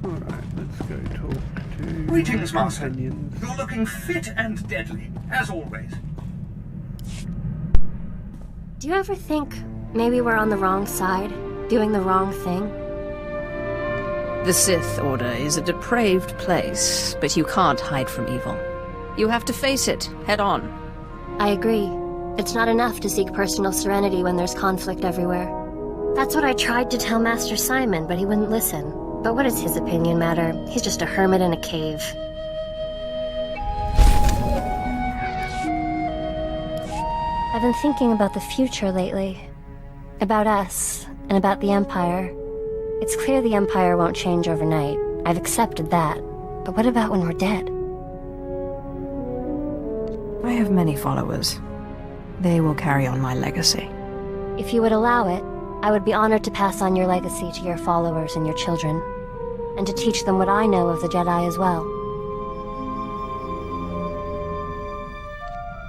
Alright, let's go talk to Greetings, Master. companions. You're looking fit and deadly, as always. Do you ever think maybe we're on the wrong side, doing the wrong thing? The Sith Order is a depraved place, but you can't hide from evil. You have to face it, head on. I agree. It's not enough to seek personal serenity when there's conflict everywhere. That's what I tried to tell Master Simon, but he wouldn't listen. But what does his opinion matter? He's just a hermit in a cave. I've been thinking about the future lately. About us, and about the Empire. It's clear the Empire won't change overnight. I've accepted that. But what about when we're dead? I have many followers. They will carry on my legacy. If you would allow it, I would be honored to pass on your legacy to your followers and your children, and to teach them what I know of the Jedi as well.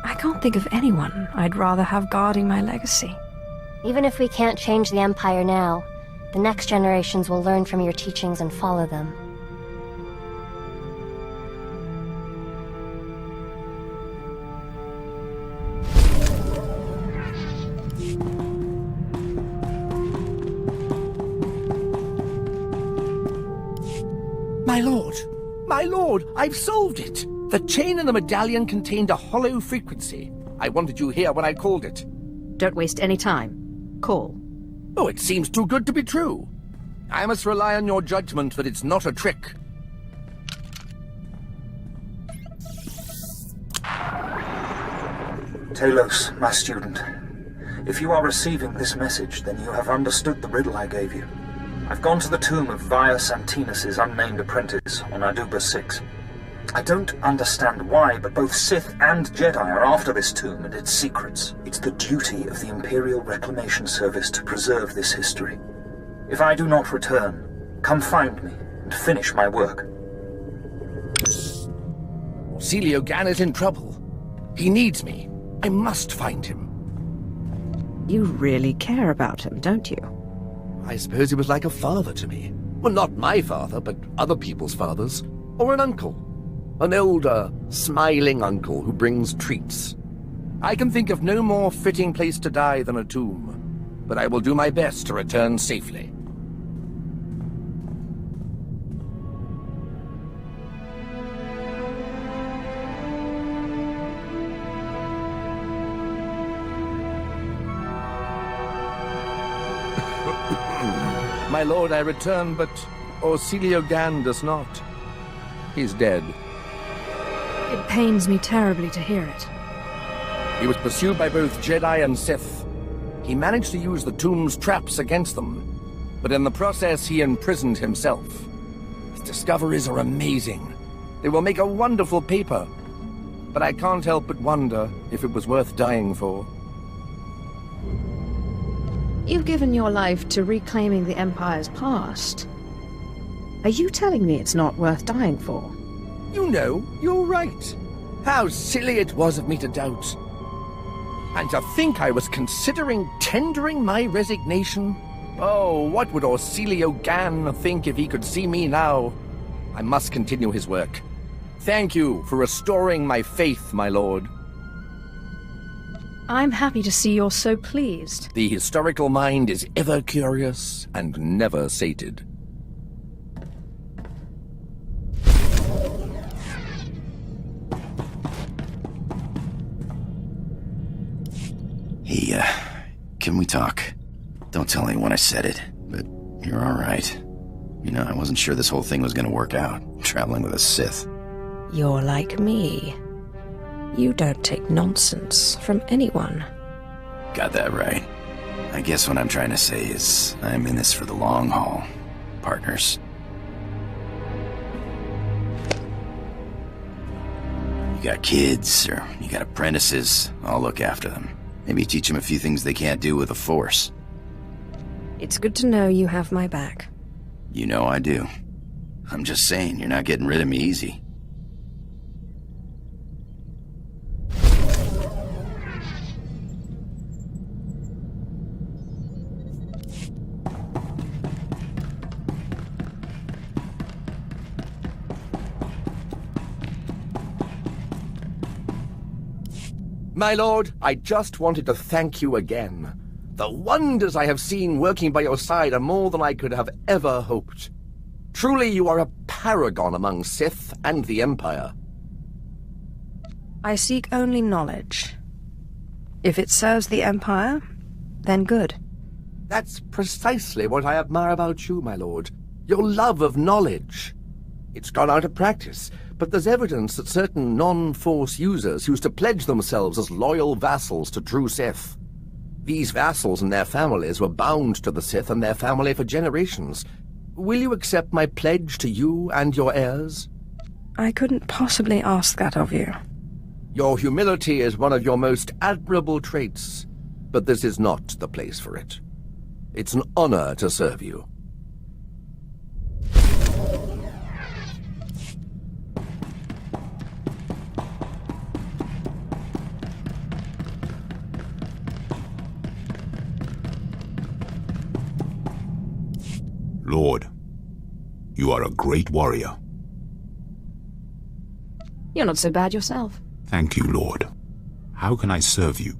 I can't think of anyone I'd rather have guarding my legacy. Even if we can't change the Empire now, the next generations will learn from your teachings and follow them. My lord, I've solved it! The chain in the medallion contained a hollow frequency. I wanted you here when I called it. Don't waste any time. Call. Oh, it seems too good to be true. I must rely on your judgment that it's not a trick. Talos, my student. If you are receiving this message, then you have understood the riddle I gave you. I've gone to the tomb of Via Santinus' unnamed apprentice on Aduba 6. I don't understand why, but both Sith and Jedi are after this tomb and its secrets. It's the duty of the Imperial Reclamation Service to preserve this history. If I do not return, come find me and finish my work. Celio Gan is in trouble. He needs me. I must find him. You really care about him, don't you? I suppose he was like a father to me. Well, not my father, but other people's fathers. Or an uncle. An older, smiling uncle who brings treats. I can think of no more fitting place to die than a tomb, but I will do my best to return safely. My lord, I return, but Orsilio Gan does not. He's dead. It pains me terribly to hear it. He was pursued by both Jedi and Sith. He managed to use the tomb's traps against them, but in the process he imprisoned himself. His discoveries are amazing. They will make a wonderful paper, but I can't help but wonder if it was worth dying for. You've given your life to reclaiming the Empire's past. Are you telling me it's not worth dying for? You know, you're right. How silly it was of me to doubt. And to think I was considering tendering my resignation. Oh, what would Orsilio Gan think if he could see me now? I must continue his work. Thank you for restoring my faith, my lord. I'm happy to see you're so pleased. The historical mind is ever curious and never sated. Hey, can we talk? Don't tell anyone I said it, but you're alright. You know, I wasn't sure this whole thing was gonna work out, traveling with a Sith. You're like me. You don't take nonsense from anyone. Got that right. I guess what I'm trying to say is, I'm in this for the long haul. Partners. You got kids, or you got apprentices, I'll look after them. Maybe teach them a few things they can't do with the Force. It's good to know you have my back. You know I do. I'm just saying, you're not getting rid of me easy. My lord, I just wanted to thank you again. The wonders I have seen working by your side are more than I could have ever hoped. Truly, you are a paragon among Sith and the Empire. I seek only knowledge. If it serves the Empire, then good. That's precisely what I admire about you, my lord. Your love of knowledge. It's gone out of practice, but there's evidence that certain non-Force users used to pledge themselves as loyal vassals to true Sith. These vassals and their families were bound to the Sith and their family for generations. Will you accept my pledge to you and your heirs? I couldn't possibly ask that of you. Your humility is one of your most admirable traits, but this is not the place for it. It's an honor to serve you. Lord, you are a great warrior. You're not so bad yourself. Thank you, Lord. How can I serve you?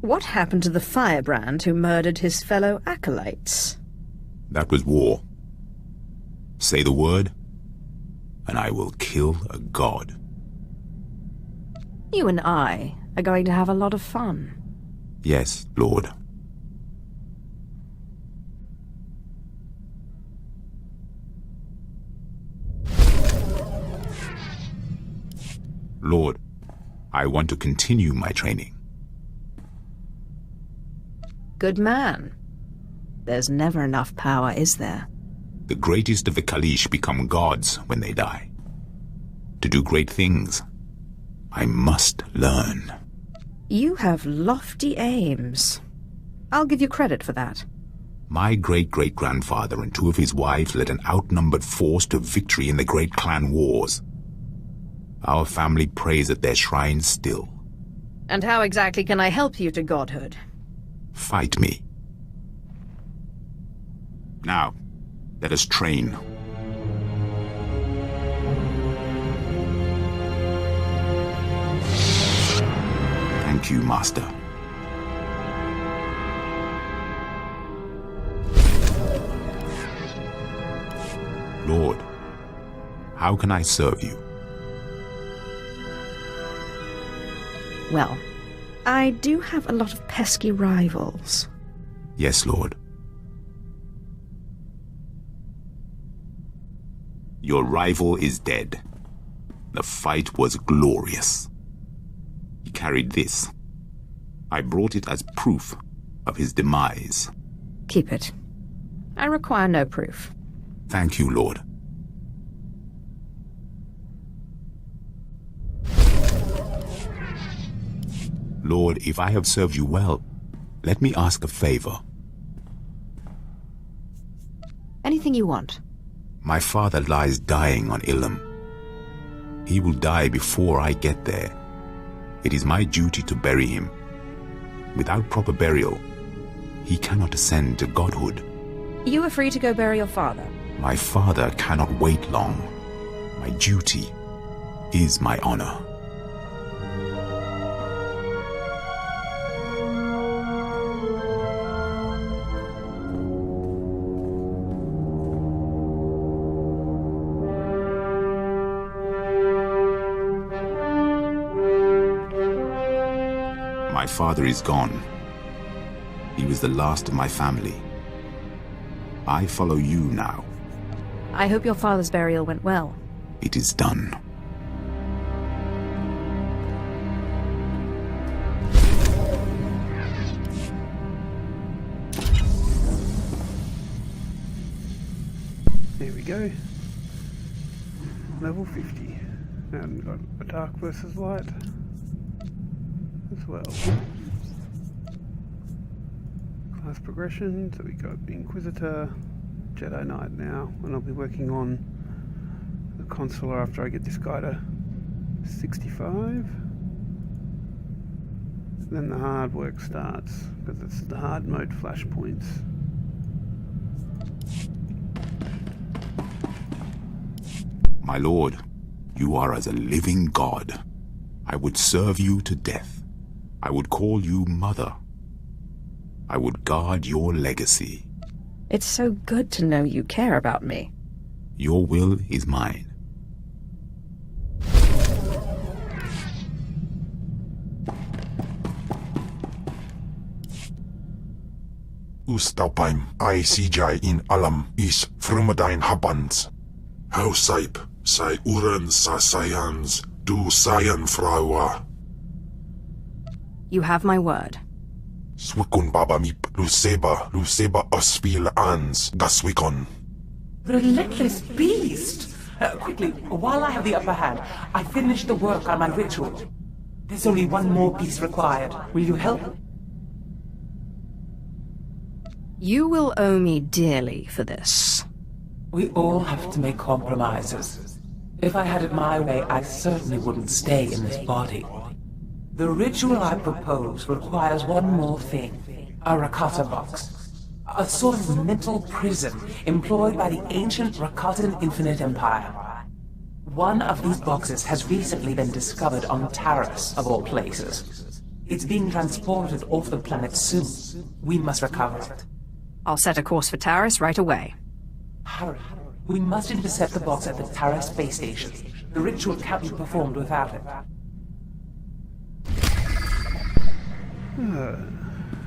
What happened to the firebrand who murdered his fellow acolytes? That was war. Say the word, and I will kill a god. You and I are going to have a lot of fun. Yes, Lord. Lord, I want to continue my training. Good man. There's never enough power, is there? The greatest of the Kalish become gods when they die. To do great things, I must learn. You have lofty aims. I'll give you credit for that. My great-great-grandfather and two of his wives led an outnumbered force to victory in the great clan wars. Our family prays at their shrines still. And how exactly can I help you to godhood? Fight me. Now, let us train. Thank you, Master. Lord, how can I serve you? Well, I do have a lot of pesky rivals. Yes, Lord. Your rival is dead. The fight was glorious. He carried this. I brought it as proof of his demise. Keep it. I require no proof. Thank you, Lord. Lord, if I have served you well, let me ask a favor. Anything you want. My father lies dying on Ilum. He will die before I get there. It is my duty to bury him. Without proper burial, he cannot ascend to godhood. You are free to go bury your father. My father cannot wait long. My duty is my honor. My father is gone. He was the last of my family. I follow you now. I hope your father's burial went well. It is done. There we go. Level 50. And we've got a dark versus light as well. Class progression, so we got Inquisitor, Jedi Knight now, and I'll be working on the Consular after I get this guy to 65. Then the hard work starts, because it's the hard mode flashpoints. My lord, You are as a living god. I would serve you to death. I would call you mother. I would guard your legacy. It's so good to know you care about me. Your will is mine. Ustapaim ai CJ in alam is frumadine habans. Hausaip sai uren sa sayans du sayan fraua. You have my word. Swikun baba mip luseba ospil ans gaswikon. Relentless beast! Quickly, while I have the upper hand, I finished the work on my ritual. There's only one more piece required. Will you help? You will owe me dearly for this. We all have to make compromises. If I had it my way, I certainly wouldn't stay in this body. The ritual I propose requires one more thing. A Rakata box. A sort of mental prison employed by the ancient Rakatan Infinite Empire. One of these boxes has recently been discovered on Taris, of all places. It's being transported off the planet soon. We must recover it. I'll set a course for Taris right away. Hurry. We must intercept the box at the Taris space station. The ritual can't be performed without it.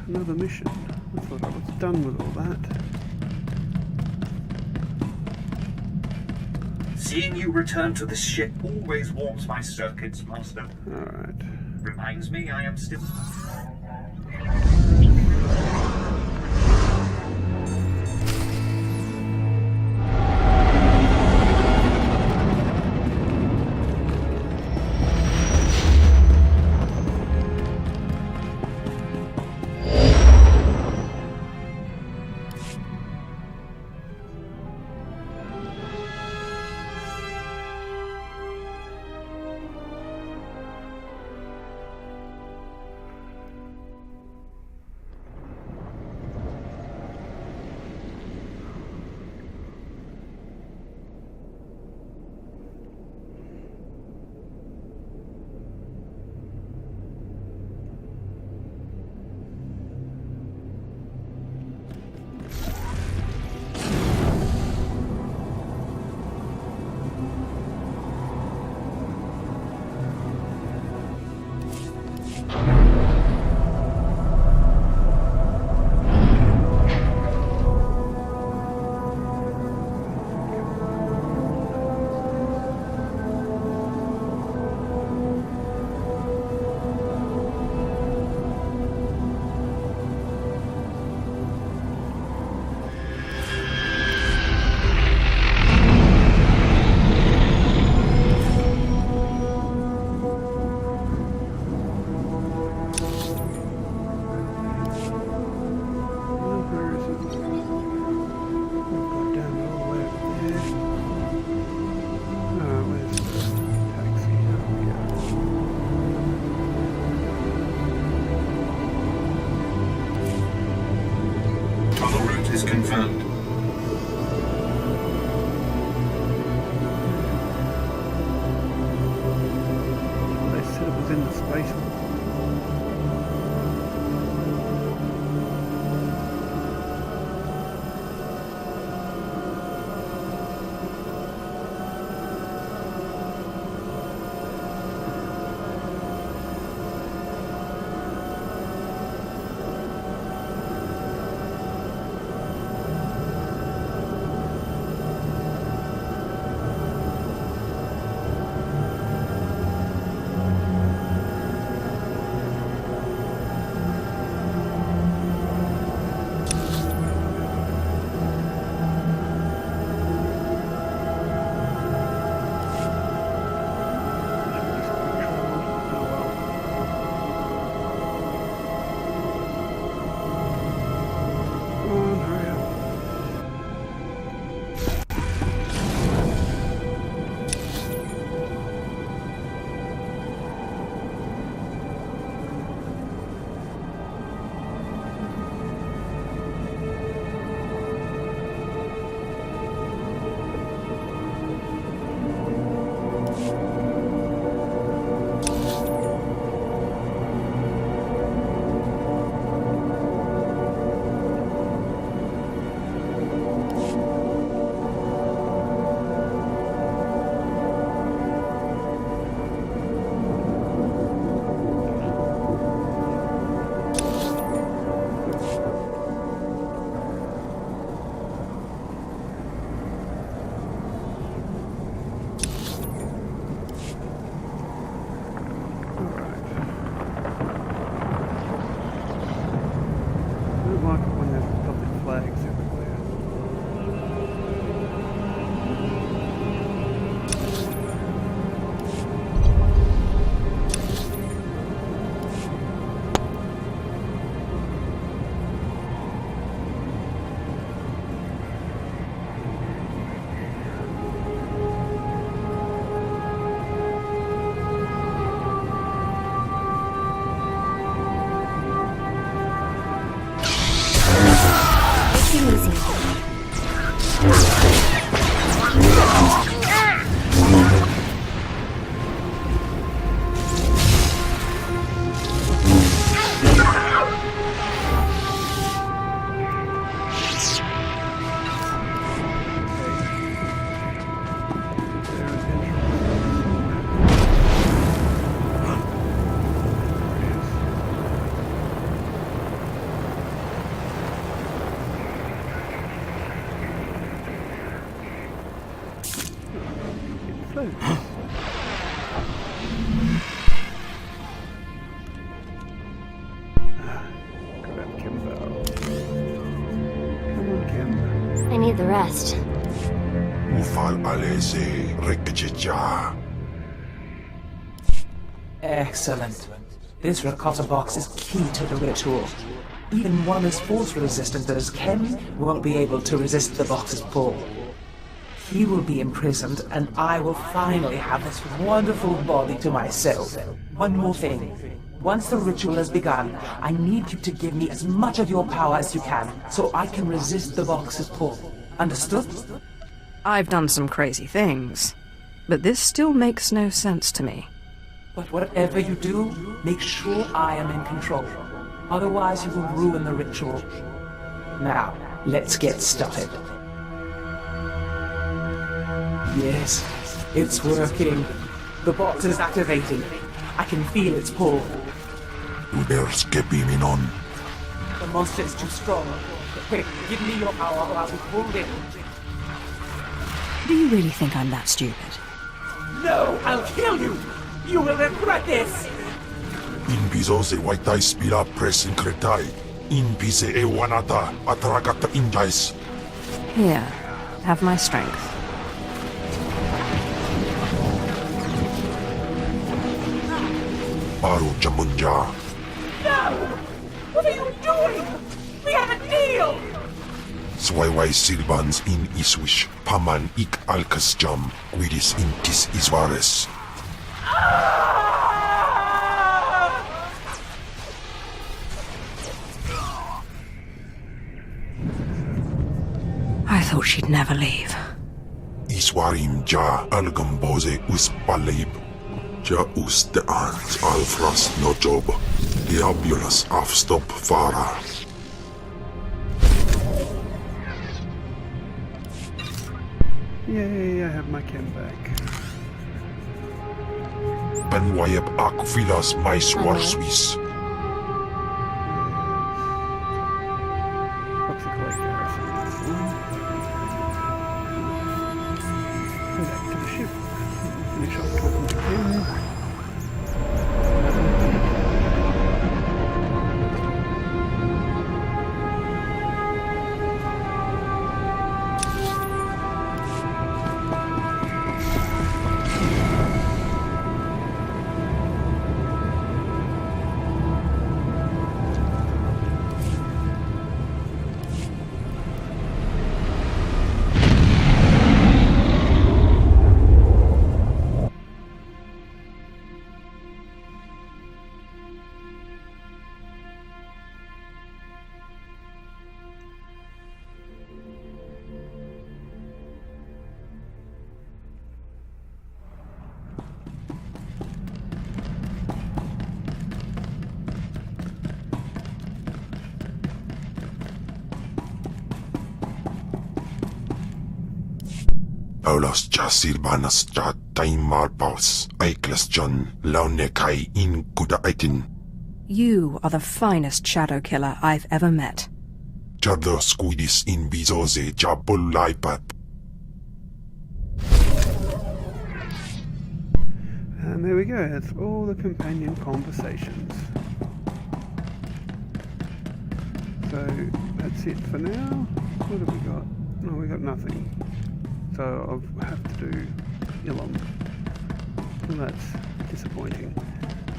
Another mission. I thought I was done with all that. Seeing you return to this ship always warms my circuits, Master. Alright. Reminds me I am still... Is confirmed. They said it was in the space. I need the rest. Ufal alese rekjeja. Excellent. This ricotta box is key to the ritual. Even one as force-resistant as Ken won't be able to resist the box's pull. He will be imprisoned, and I will finally have this wonderful body to myself. One more thing. Once the ritual has begun, I need you to give me as much of your power as you can, so I can resist the box's pull. Understood? I've done some crazy things, but this still makes no sense to me. But whatever you do, make sure I am in control. Otherwise, you will ruin the ritual. Now, let's get started. Yes, it's working. The box is activating. I can feel its pull. There's Kepiminon. The monster is too strong. Quick, give me your power or I'll be pulled in. Do you really think I'm that stupid? No, I'll kill you! You will regret this! In piso se waitai spila pressing kretai. In pise e wanata atragata indais. Here, have my strength. Paru jamunja. No! What are you doing? We have a deal! Swaiwai silbans in iswish. Paman ik alkas jam. Quidis intis isvares. I thought she'd never leave. Iswarim ja algamboze uspalib. Ja uste ant alfras no job. Diabolus afstop fara. Yay, I have my chem back. Benwayeb akfilas mais warswis. Toxic light garrison. Go back to the ship. Finish off talking to Ken. Aulas ja silbanas ja taimar paus. Aiklas John launekai in kudaitin. You are the finest shadow killer I've ever met. Jardo squidis in bizoze ja bullaipat. And there we go, that's all the companion conversations. So that's it for now. What have we got? No, we got nothing. So I'll have to do Ilum. Well, that's disappointing.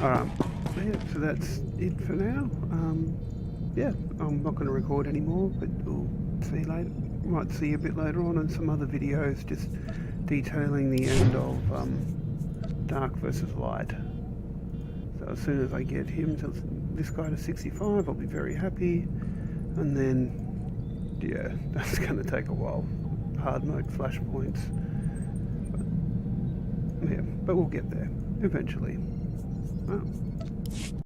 Alright, yeah, so that's it for now. Yeah, I'm not going to record anymore, but we'll see you later. Might see you a bit later on in some other videos just detailing the end of Dark versus Light. So as soon as I get him to this guy to 65, I'll be very happy. And then, yeah, that's going to take a while. hard mode flashpoints. But, yeah, but we'll get there eventually. Oh.